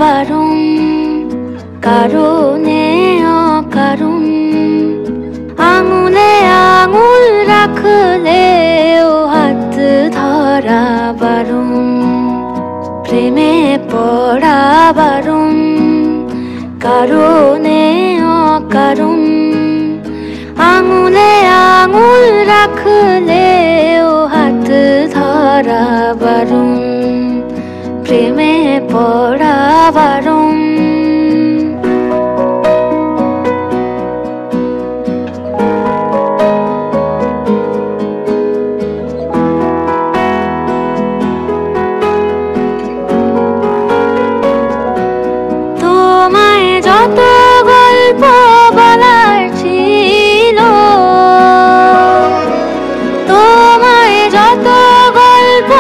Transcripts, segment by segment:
বারণ, কারণে অকারণ। আঙুলে আঙুল রাখলেও হাত ধরা বারণ, প্রেমে পড়া বারণ, কারণে অকারণ। আঙুলে আঙুল রাখলেও হাত ধরা বারণ, প্রেমে পড়া বারণ। তোমায় যত গল্প বলার ছিল, তোমায় যত গল্প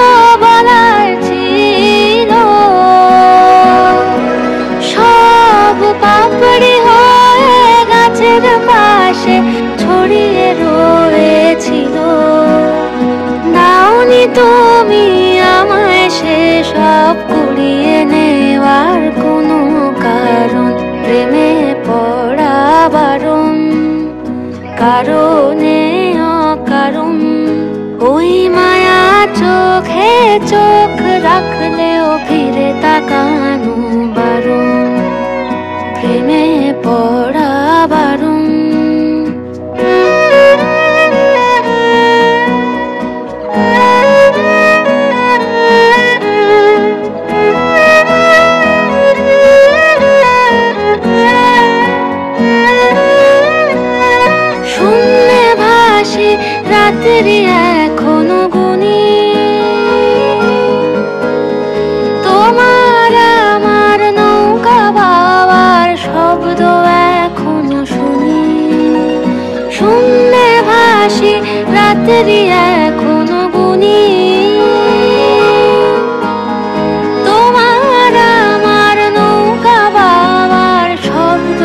বলার ছিল, সব পাপড়ি হয়ে গাছের পাশে ছড়িয়ে রয়েছিল। দাওনি তুমি আমায় সেসব কুড়িয়ে নেওয়ার কোনো কারণ, প্রেমে পড়া বারণ, কারণে অকারণ। ওই মায়া চোখে চোখ রাখলেও ফিরে তাকানো বারণ, প্রেমে পড়া বারণ। শূন্যে ভাসে রাত্রি এখনো গুনি, তোমার আমার নৌকা বাবার শব্দ এখনো শুনি। শূন্যে ভাসে রাত্রি এখনো গুনি, তোমার আমার নৌকা বাবার শব্দ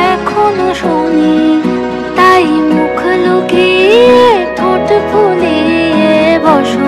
এখনো শুনি। তাই মুখ লুকিয়ে ঠোঁট ফুলিয়ে বসো